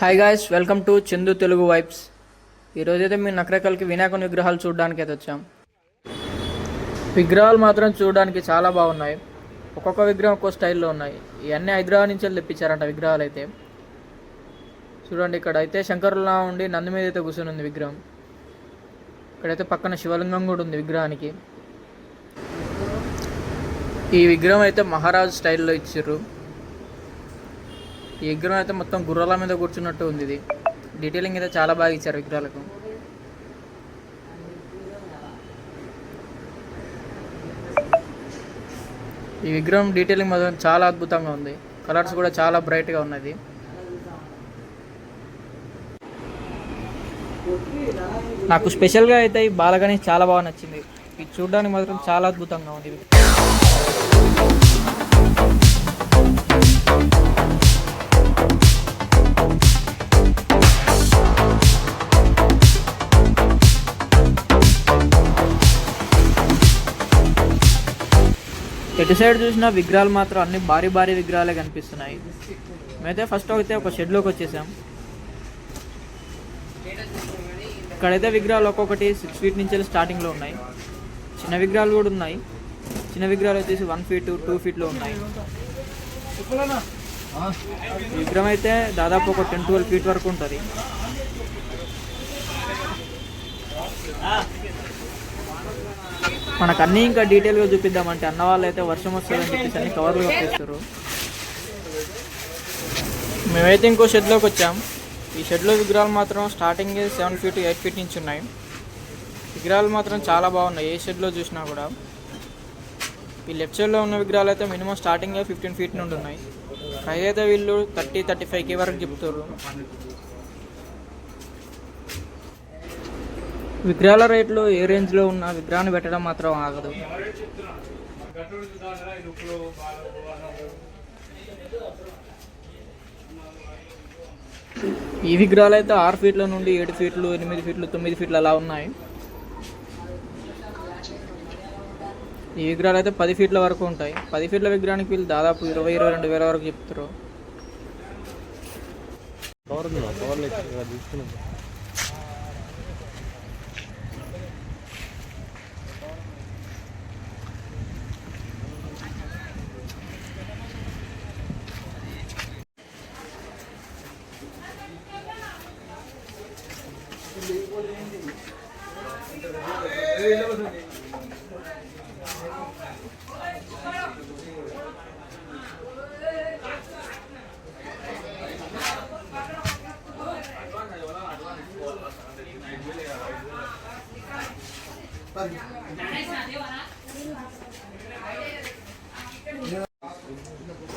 Hi guys, welcome to Chandu Telugu vibes. ఈరోజైతే మీ నకరేకల్కి వినాయకుని విగ్రహాలు చూడడానికి అయితే వచ్చాం. విగ్రహాలు మాత్రం చూడడానికి చాలా బాగున్నాయి. ఒక్కొక్క విగ్రహం ఒక్కో స్టైల్లో ఉన్నాయి. ఇవన్నీ హైదరాబాద్ నుంచి తెప్పించారంట విగ్రహాలు అయితే. చూడండి, ఇక్కడ అయితే శంకరులా ఉండి నంది మీద అయితే కూర్చొని ఉంది విగ్రహం. ఇక్కడైతే పక్కన శివలింగం కూడా ఉంది విగ్రహానికి. ఈ విగ్రహం అయితే మహారాజ్ స్టైల్లో ఇచ్చారు. ఈ విగ్రహం అయితే మొత్తం గుర్రాల మీద కూర్చున్నట్టు ఉంది. ఇది డీటెయిలింగ్ అయితే చాలా బాగా ఇచ్చారు విగ్రహాలకు. ఈ విగ్రహం డీటెయిలింగ్ మాత్రం చాలా అద్భుతంగా ఉంది. కలర్స్ కూడా చాలా బ్రైట్గా ఉన్నది. నాకు స్పెషల్గా అయితే ఈ బాలగణేష్ చాలా బాగా నచ్చింది. ఇది చూడడానికి మాత్రం చాలా అద్భుతంగా ఉంది. ఎటు సైడ్ చూసిన విగ్రహాలు మాత్రం అన్ని భారీ భారీ విగ్రహాలే కనిపిస్తున్నాయి. మేమైతే ఫస్ట్ అయితే ఒక షెడ్లోకి వచ్చేసాం. ఇక్కడైతే విగ్రహాలు ఒక్కొక్కటి 6 ఫీట్ నుంచి స్టార్టింగ్లో ఉన్నాయి. చిన్న విగ్రహాలు కూడా ఉన్నాయి. చిన్న విగ్రహాలు వచ్చేసి 1 ఫీట్ 2 ఫీట్లో ఉన్నాయి. విగ్రహం అయితే దాదాపు ఒక 10-12 ఫీట్ వరకు ఉంటుంది. మనకు అన్నీ ఇంకా డీటెయిల్గా చూపిద్దామంటే అన్న వాళ్ళు అయితే వర్షం వస్తుందని చెప్పేసి అన్ని కవర్లు కప్పేస్తారు. మేమైతే ఇంకో షెడ్లోకి వచ్చాం. ఈ షెడ్లో విగ్రహాలు మాత్రం స్టార్టింగ్ 7 ఫీట్ 8 ఫీట్ నుంచి ఉన్నాయి. విగ్రహాలు మాత్రం చాలా బాగున్నాయి. ఏ షెడ్లో చూసినా కూడా. ఈ లెఫ్ట్ సైడ్లో ఉన్న విగ్రహాలు అయితే మినిమం స్టార్టింగ్ 15 ఫీట్ నుండి ఉన్నాయి. ప్రైస్ అయితే వీళ్ళు 30-35K వరకు చెప్తారు. విగ్రహాల రేట్లు ఏ రేంజ్లో ఉన్న విగ్రహాన్ని పెట్టడం మాత్రం ఆగదు. ఈ విగ్రహాలు అయితే 6 ఫీట్ల నుండి 7 ఫీట్లు 8 ఫీట్లు 9 ఫీట్లు అలా ఉన్నాయి. ఈ విగ్రహాలు అయితే 10 ఫీట్ల వరకు ఉంటాయి. 10 ఫీట్ల విగ్రహానికి వీళ్ళు దాదాపు 20-22 వేల వరకు చెప్తారు.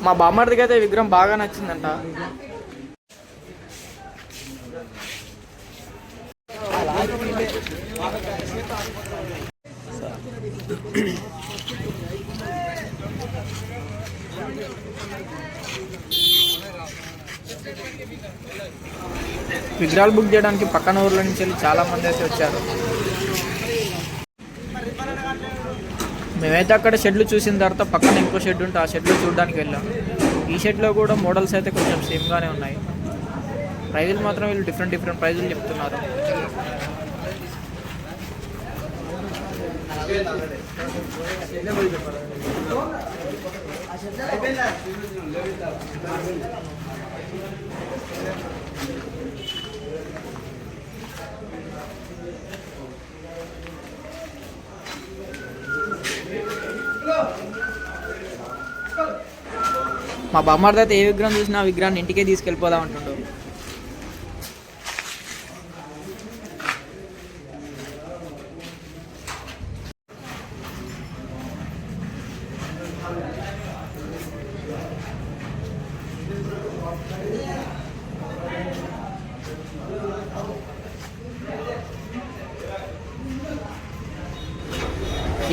మా బామ్మర్దికి అయితే విగ్రహం బాగా నచ్చిందంట. విగ్రహాలు బుక్ చేయడానికి పక్కన ఊర్ల నుంచి వెళ్ళి చాలా మంది అయితే వచ్చారు. మేమైతే అక్కడ షెడ్లు చూసిన తర్వాత పక్కన ఇంకో షెడ్ ఉంటే ఆ షెడ్లో చూడడానికి వెళ్ళాం. ఈ షెడ్లో కూడా మోడల్స్ అయితే కొంచెం సేమ్గానే ఉన్నాయి. ప్రైజులు మాత్రం వీళ్ళు డిఫరెంట్ ప్రైజులు చెప్తున్నారు. మా బామ్మార్ది అయితే ఏ విగ్రహం చూసినా ఆ విగ్రహాన్ని ఇంటికే తీసుకెళ్ళిపోదాం అంటుండు.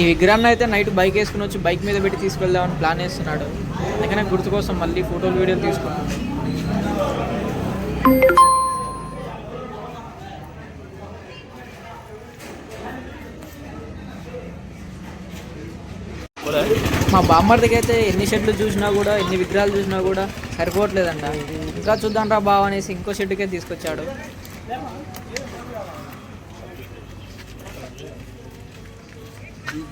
ఈ విగ్రహాన్ని అయితే నైట్ బైక్ వేసుకుని వచ్చి బైక్ మీద పెట్టి తీసుకెళ్దామని ప్లాన్ చేస్తున్నాడు. అందుకనే గుర్తు కోసం మళ్ళీ ఫోటోలు వీడియోలు తీసుకున్నాడు. మా బామ్మర్దికి అయితే ఎన్ని షెడ్లు చూసినా కూడా ఎన్ని విగ్రహాలు చూసినా కూడా సరిపోవట్లేదంట. ఇంకా చూద్దాం రా బావ అనేసి ఇంకో షెడ్కే తీసుకొచ్చాడు.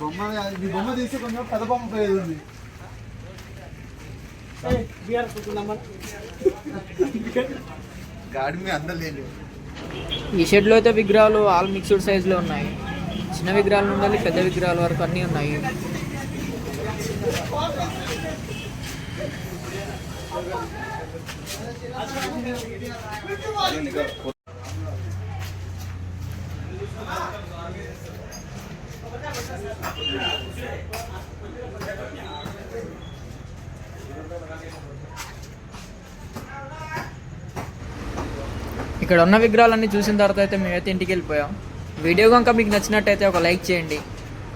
బొమ్మ తీసి కొంచెం పెద్ద బొమ్మ పోయేది ఉంది. గాడి మీద అందలేదు. ఈ షెడ్లో అయితే విగ్రహాలు ఆల్ మిక్స్డ్ సైజులో ఉన్నాయి. చిన్న విగ్రహాలు ఉండాలి, పెద్ద విగ్రహాల వరకు అన్నీ ఉన్నాయి. ఇక్కడ ఉన్న విగ్రహాలన్నీ చూసిన తర్వాత అయితే మేమైతే ఇంటికి వెళ్ళిపోయాం. వీడియో కనుక మీకు నచ్చినట్టయితే ఒక లైక్ చేయండి.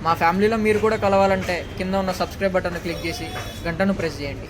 మా ఫ్యామిలీలో మీరు కూడా కలవాలంటే కింద ఉన్న సబ్స్క్రైబ్ బటన్ క్లిక్ చేసి గంటను ప్రెస్ చేయండి.